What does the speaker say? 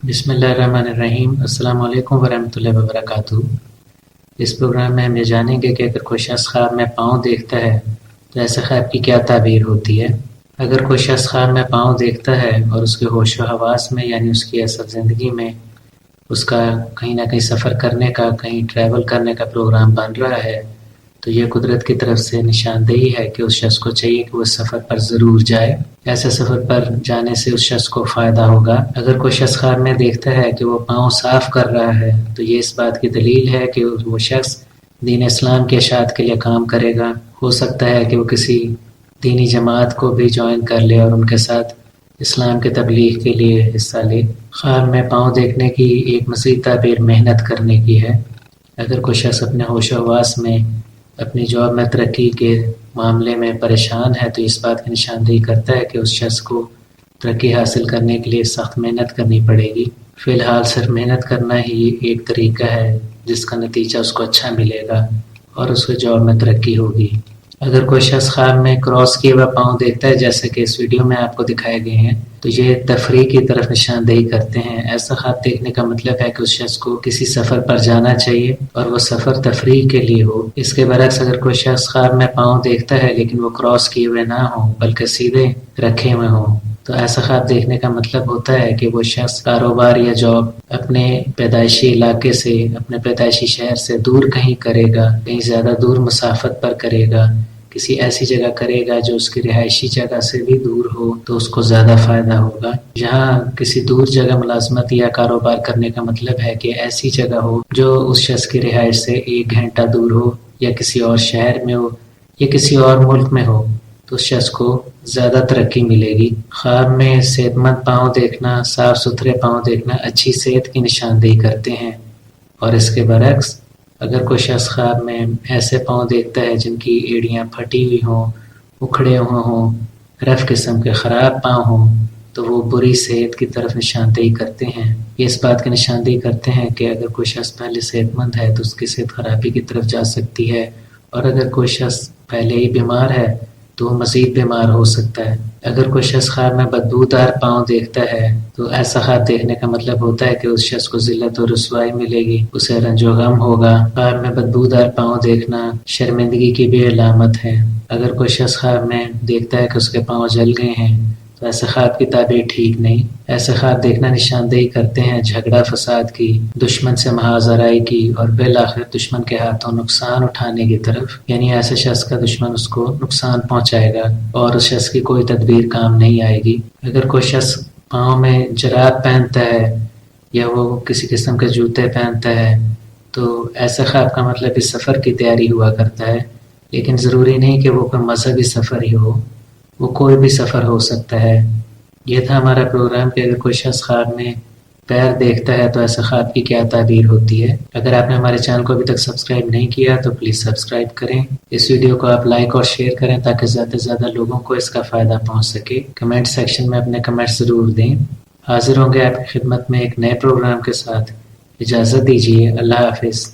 بسم اللہ الرحمن الرحیم۔ السلام علیکم ورحمۃ اللہ وبرکاتہ۔ اس پروگرام میں ہم یہ جانیں گے کہ اگر کوئی شخص خواب میں پاؤں دیکھتا ہے تو ایسے خواب کی کیا تعبیر ہوتی ہے۔ اگر کوئی شخص خواب میں پاؤں دیکھتا ہے اور اس کے ہوش و حواس میں یعنی اس کی اصل زندگی میں اس کا کہیں نہ کہیں سفر کرنے کا، کہیں ٹریول کرنے کا پروگرام بن رہا ہے تو یہ قدرت کی طرف سے نشاندہی ہے کہ اس شخص کو چاہیے کہ وہ سفر پر ضرور جائے۔ ایسے سفر پر جانے سے اس شخص کو فائدہ ہوگا۔ اگر کوئی شخص خواب میں دیکھتا ہے کہ وہ پاؤں صاف کر رہا ہے تو یہ اس بات کی دلیل ہے کہ وہ شخص دین اسلام کے اشاعت کے لیے کام کرے گا۔ ہو سکتا ہے کہ وہ کسی دینی جماعت کو بھی جوائن کر لے اور ان کے ساتھ اسلام کے تبلیغ کے لیے حصہ لے۔ خواب میں پاؤں دیکھنے کی ایک مزید تعبیر محنت کرنے کی ہے۔ اگر کوئی شخص اپنے ہوش و حواس میں اپنی جاب میں ترقی کے معاملے میں پریشان ہے تو اس بات کی نشاندہی کرتا ہے کہ اس شخص کو ترقی حاصل کرنے کے لیے سخت محنت کرنی پڑے گی۔ فی الحال صرف محنت کرنا ہی ایک طریقہ ہے جس کا نتیجہ اس کو اچھا ملے گا اور اس کے جاب میں ترقی ہوگی۔ اگر کوئی شخص خواب میں کراس کیے ہوئے پاؤں دیکھتا ہے جیسے کہ اس ویڈیو میں آپ کو دکھائے گئے ہیں تو یہ تفریح کی طرف نشاندہی کرتے ہیں۔ ایسا خواب دیکھنے کا مطلب ہے کہ اس شخص کو کسی سفر پر جانا چاہیے اور وہ سفر تفریح کے لیے ہو۔ اس کے برعکس اگر کوئی شخص خواب میں پاؤں دیکھتا ہے لیکن وہ کراس کیے ہوئے نہ ہوں بلکہ سیدھے رکھے ہوئے ہوں تو ایسا خواب دیکھنے کا مطلب ہوتا ہے کہ وہ شخص کاروبار یا جاب اپنے پیدائشی علاقے سے، اپنے پیدائشی شہر سے دور کہیں کرے گا، کہیں زیادہ دور مسافت پر کرے گا، کسی ایسی جگہ کرے گا جو اس کی رہائشی جگہ سے بھی دور ہو تو اس کو زیادہ فائدہ ہوگا۔ جہاں کسی دور جگہ ملازمت یا کاروبار کرنے کا مطلب ہے کہ ایسی جگہ ہو جو اس شخص کی رہائش سے 1 گھنٹہ دور ہو یا کسی اور شہر میں ہو یا کسی اور ملک میں ہو تو اس شخص کو زیادہ ترقی ملے گی۔ خواب میں صحت مند پاؤں دیکھنا، صاف ستھرے پاؤں دیکھنا اچھی صحت کی نشاندہی کرتے ہیں، اور اس کے برعکس اگر کوئی شخص خواب میں ایسے پاؤں دیکھتا ہے جن کی ایڑیاں پھٹی ہوئی ہوں، اکھڑے ہوئے ہوں، رف قسم کے خراب پاؤں ہوں تو وہ بری صحت کی طرف نشاندہی کرتے ہیں۔ یہ اس بات کی نشاندہی کرتے ہیں کہ اگر کوئی شخص پہلے صحت مند ہے تو اس کی صحت خرابی کی طرف جا سکتی ہے، اور اگر کوئی شخص پہلے ہی بیمار ہے تو وہ مزید بیمار ہو سکتا ہے۔ اگر کوئی شخص خواب میں بدبودار پاؤں دیکھتا ہے تو ایسا خواب دیکھنے کا مطلب ہوتا ہے کہ اس شخص کو ذلت و رسوائی ملے گی، اسے رنج و غم ہوگا۔ خواب میں بدبودار پاؤں دیکھنا شرمندگی کی بھی علامت ہے۔ اگر کوئی شخص خواب میں دیکھتا ہے کہ اس کے پاؤں جل گئے ہیں تو ایسے خواب کی تعبیر ٹھیک نہیں۔ ایسے خواب دیکھنا نشاندہی کرتے ہیں جھگڑا فساد کی، دشمن سے محاذ آرائی کی اور بالآخر دشمن کے ہاتھوں نقصان اٹھانے کی طرف، یعنی ایسے شخص کا دشمن اس کو نقصان پہنچائے گا اور اس شخص کی کوئی تدبیر کام نہیں آئے گی۔ اگر کوئی شخص پاؤں میں جراب پہنتا ہے یا وہ کسی قسم کے جوتے پہنتا ہے تو ایسے خواب کا مطلب اس سفر کی تیاری ہوا کرتا ہے، لیکن ضروری نہیں کہ وہ کوئی مذہبی سفر ہی ہو، وہ کوئی بھی سفر ہو سکتا ہے۔ یہ تھا ہمارا پروگرام کہ اگر کوئی شخص خواب میں پیر دیکھتا ہے تو ایسے خواب کی کیا تعبیر ہوتی ہے۔ اگر آپ نے ہمارے چینل کو ابھی تک سبسکرائب نہیں کیا تو پلیز سبسکرائب کریں، اس ویڈیو کو آپ لائک اور شیئر کریں تاکہ زیادہ سے زیادہ لوگوں کو اس کا فائدہ پہنچ سکے۔ کمنٹ سیکشن میں اپنے کمنٹ ضرور دیں۔ حاضر ہوں گے آپ کی خدمت میں ایک نئے پروگرام کے ساتھ۔ اجازت دیجیے، اللہ حافظ۔